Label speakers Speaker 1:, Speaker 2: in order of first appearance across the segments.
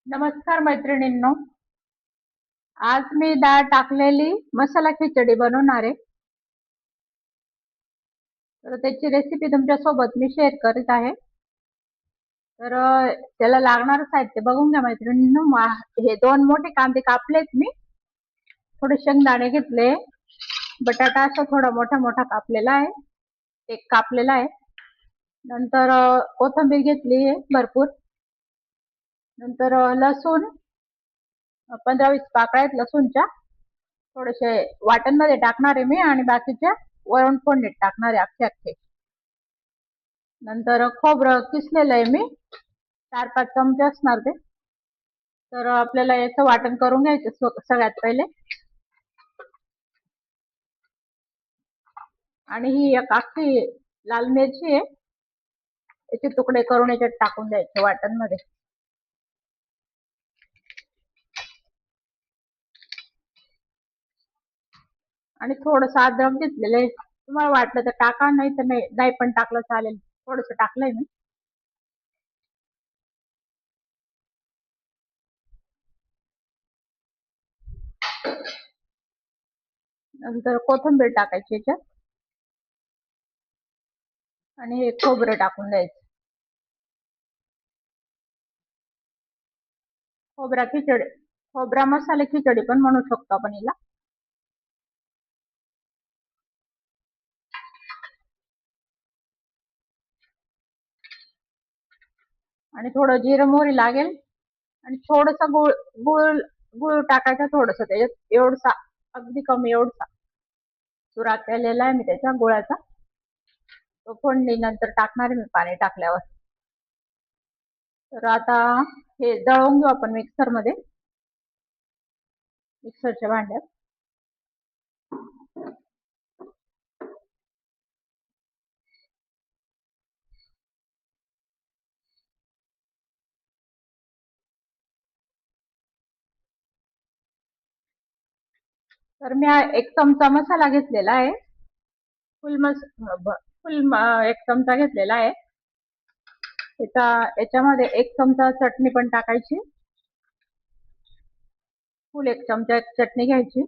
Speaker 1: नमस्कार मैत्रिणींनो. आज मी डाळ टाकलेली मसाला खिचडी बनवणार आहे. तर त्याची रेसिपी तुमच्या सोबत मी शेअर करीत आहे. तर त्याला लागणारं साहित्य बघून घ्या मैत्रिणींनो. हे 2 मोठे कांदे कापलेत मी. थोडे शेंगदाणे घेतले. बटाटा असा थोडा मोठा मोठा कापलेला आहे. एक कापलेला आहे. नंतर कोथिंबीर घेतली आहे भरपूर. नंतर लसूण 15-20 पाकळ्या आहेत लसूणच्या. थोडेसे वाटणमध्ये टाकणार आहे मी आणि बाकीच्या वरून फोडणीत टाकणार आहे अख्खे अख्खे. नंतर खोबरं किसलेलं आहे मी, 4-5 चमचे असणार ते. तर आपल्याला याचं वाटण करून घ्यायचं सगळ्यात पहिले. आणि ही एक अख्खी लाल मिरची आहे, याचे तुकडे करून याच्यात टाकून द्यायचे वाटणमध्ये. आणि थोडंसं अद्रक घेतलेलं आहे. तुम्हाला वाटलं तर टाका, नाही तर नाही पण टाकलं चालेल. थोडंसं टाकलंय मी. नंतर कोथिंबीर टाकायची याच्यात आणि हे खोबरं टाकून द्यायचं. खोबरा मसाला खिचडी पण म्हणू शकतो आपण हिला. आणि थोडं जिरं मोहरी लागेल आणि थोडंसं गुळ गुळ गुळ टाकायचा थोडंसं त्याच्यात, एवढसा, अगदी कमी एवढसा चुरा केलेला आहे मी त्याच्या गुळाचा. तो फोडणी नंतर टाकणार आहे मी पाणी टाकल्यावर. तर आता हे दळून घेऊ आपण मिक्सरमध्ये, मिक्सरच्या भांड्यात. तर मी 1 चमचा मसाला घेतलेला आहे. एक चमचा घेतलेला आहे. याच्यामध्ये 1 चमचा चटणी पण टाकायची. फुल 1 चमचा चटणी घ्यायची.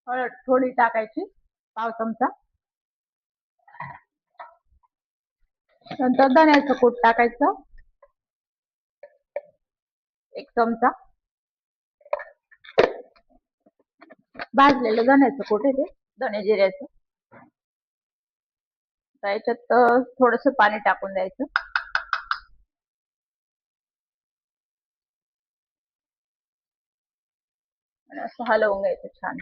Speaker 1: हळद थोडी टाकायची, पाव चमचा. नंतर धण्याचं कूट टाकायचं, 1 चमचा. भाजलेलं धण्याचं कूट आहे ते, धणे जिऱ्याचं. याच्यात थोडंसं पाणी टाकून द्यायचं आणि असं हलवून घ्यायचं छान.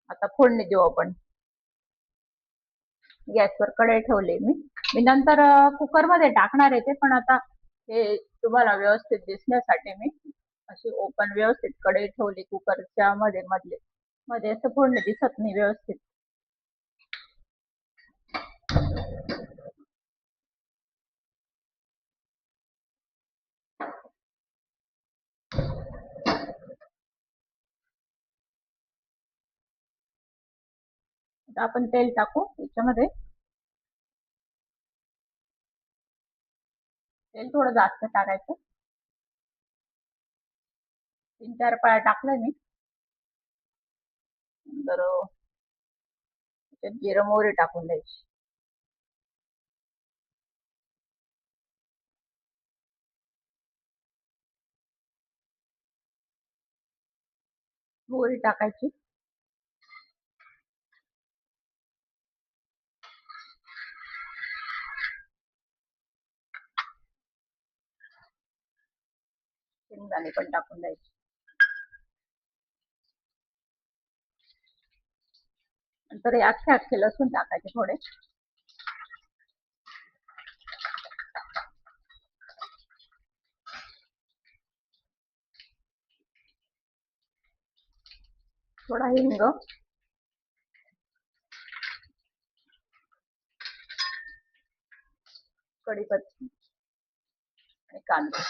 Speaker 1: आता फोडणी देऊ आपण. गॅसवर कढई ठेवली मी नंतर कुकरमध्ये टाकणार आहे ते, पण आता हे तुम्हाला व्यवस्थित दिसण्यासाठी मी अशी ओपन व्यवस्थित कढई ठेवली कुकरच्या मध्ये असं फोडणी दिसत नाही व्यवस्थित. आता आपण तेल टाकू याच्यामध्ये. तेल थोडं जास्त टाकायचं, 3-4 पळ्या टाकलंय मी. नंतर जिरं मोहरी टाकून द्यायची. मोहरी टाकायची. शेंगदाणे पण टाकून द्यायचे. नंतर हे अख्खे अख्खे लसूण टाकायचे थोडे. थोडा हिंग, कढीपत्ता आणि कांदा.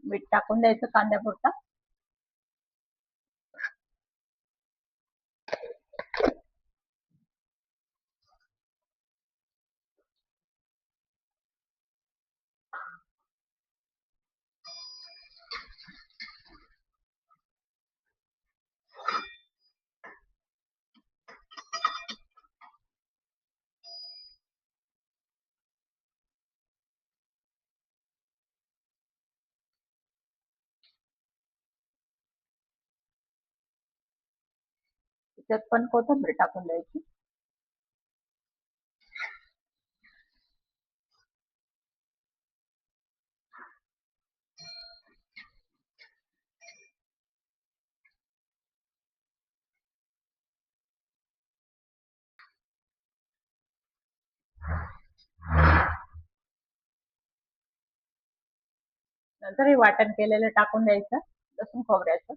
Speaker 1: मीठ टाकून द्यायचं कांद्यापुरता. त्याच्यात पण कोथिंबीर टाकून द्यायची. नंतर हे वाटण केलेलं टाकून द्यायचं लसूण खोबऱ्याचं.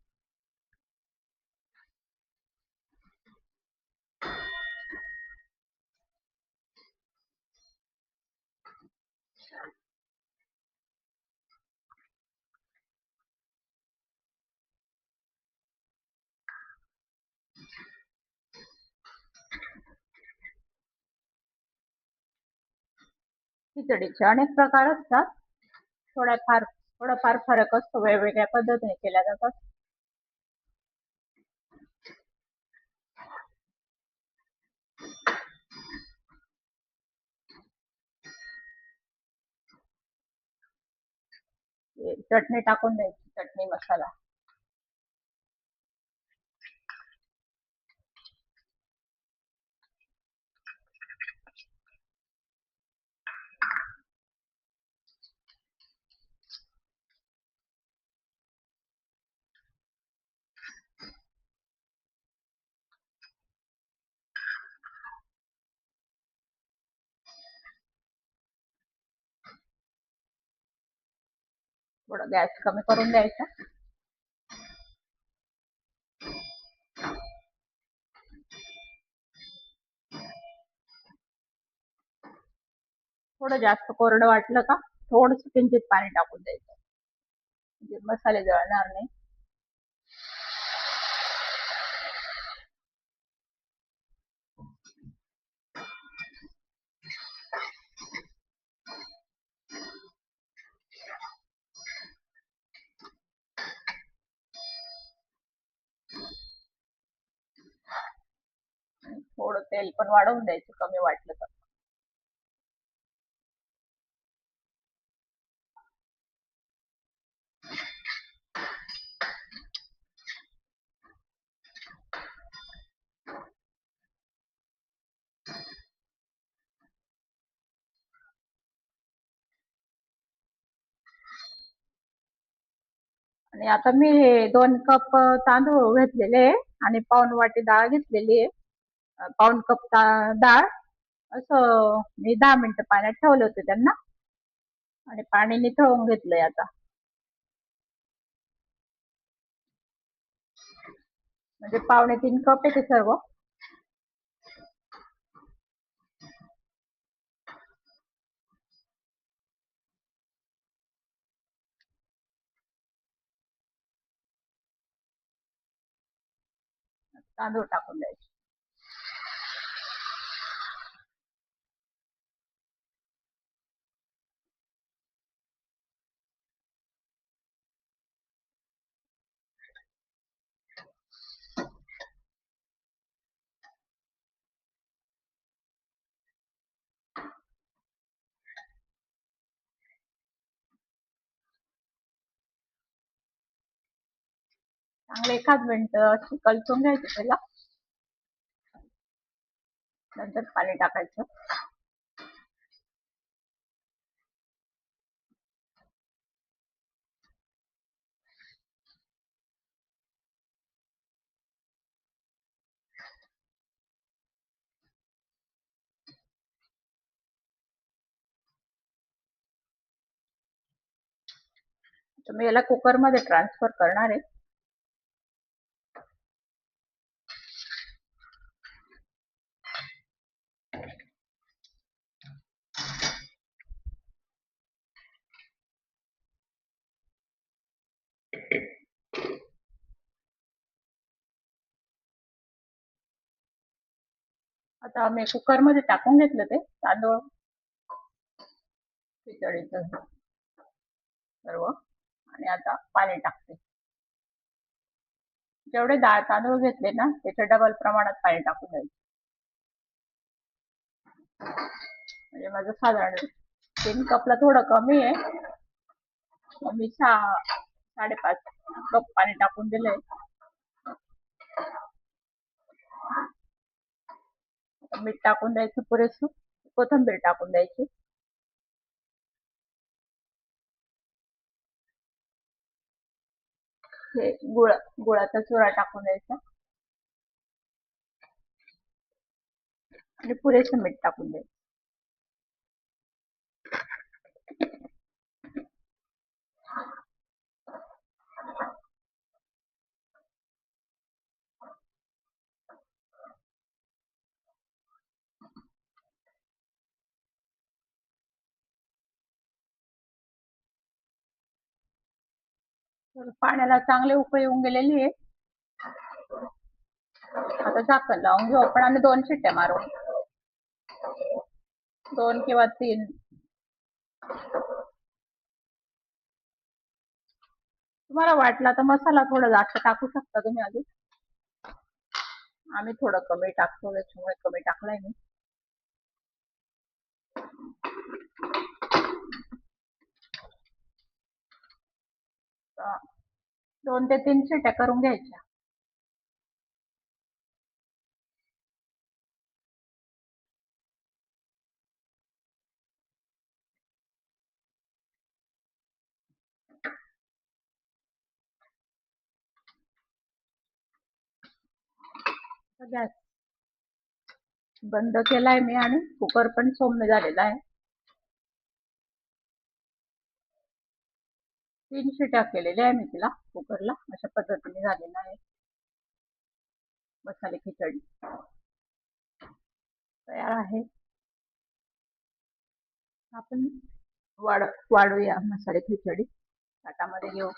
Speaker 1: खिचडीचे अनेक प्रकार असतात. थोडाफार फरक असतो, वेगवेगळ्या पद्धतीने केल्या जातात. चटणी टाकून द्यायची, चटणी मसाला. थोडं गॅस कमी करून द्यायचा. थोडं जास्त कोरडं वाटलं का थोडंसं किंचित पाणी टाकून द्यायचं, म्हणजे मसाले जळणार नाही. थोडं तेल पण वाढवून द्यायचं कमी वाटलं तर. आणि आता मी हे 2 कप तांदूळ घेतलेले आहे आणि पाऊण वाटी डाळ घेतलेली आहे. पाऊण कप डाळ असं मी 10 मिनिटं पाण्यात ठेवले होते त्यांना आणि पाणी निथळून घेतलंय आता. म्हणजे 2.25 कप आहे ते सर्व. तांदूळ टाकून द्यायचे. चांगले 1 मिनिट कलसून घ्यायचं त्याला. नंतर पाणी टाकायचं. तर मी याला कुकरमध्ये ट्रान्सफर करणार आहे. आता मी कुकर मध्ये टाकून घेतलं ते तांदूळ खिचडीचं सर्व आणि आता पाणी टाकते. जेवढे डाळ तांदूळ घेतले ना त्याच्या डबल प्रमाणात पाणी टाकून द्यायचं. म्हणजे माझं साधारण 3 कपला थोडं कमी आहे. मी 6.5 कप पाणी टाकून दिलंय. मीठ टाकून द्यायचं पुरेसं, कोथिंबीर टाकून द्यायची. हे गुळाचा चुरा टाकून द्यायचा आणि पुरेसं मीठ टाकून द्यायचं. तर पाण्याला चांगली उकळी येऊन गेलेली आहे. आता झाकण लावून घेऊ आपण आणि 2 शिट्ट्या मारू. 2 किंवा 3. तुम्हाला वाटला तर मसाला थोडा जास्त टाकू शकता तुम्ही अजून. आम्ही थोडं कमी टाकतो त्याच्यामुळे कमी टाकलाय मी. 2 ते 3 शिट्ट्या करून घ्यायच्या. गॅस बंद केलाय मी आणि कुकर पण सौम्य झालेला आहे. 3 शिट्ट्या केलेल्या आहे मी तिला कुकरला. अशा पद्धतीने झालेला आहे मसाले खिचडी तयार आहे. आपण वाढूया मसाले खिचडी ताटामध्ये घेऊ.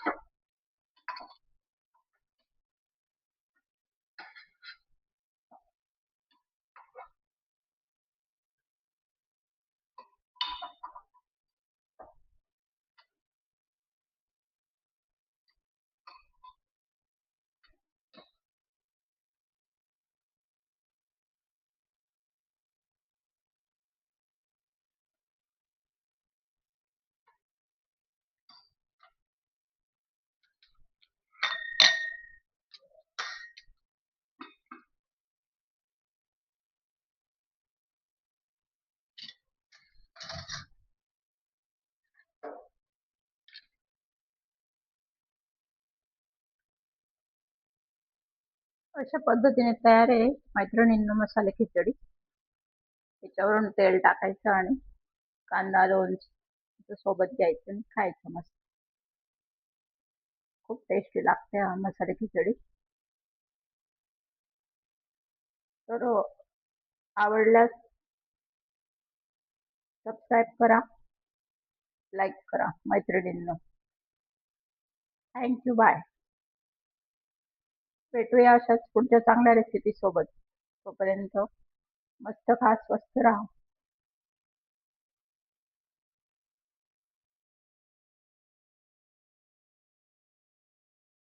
Speaker 1: अशा पद्धतीने तयार आहे मैत्रिणींनो मसाले खिचडी. त्याच्यावरून तेल टाकायचं आणि कांदा लोणचं सोबत घ्यायचं आणि खायचं मस्त. खूप टेस्टी लागते मसाले खिचडी. तर आवडल्यास सबस्क्राईब करा, लाईक करा मैत्रिणींनो. Thank you, bye. भेटूया अशाच पुढच्या चांगल्या रेसिपी सोबत. तोपर्यंत मस्त खा, स्वस्त राहा.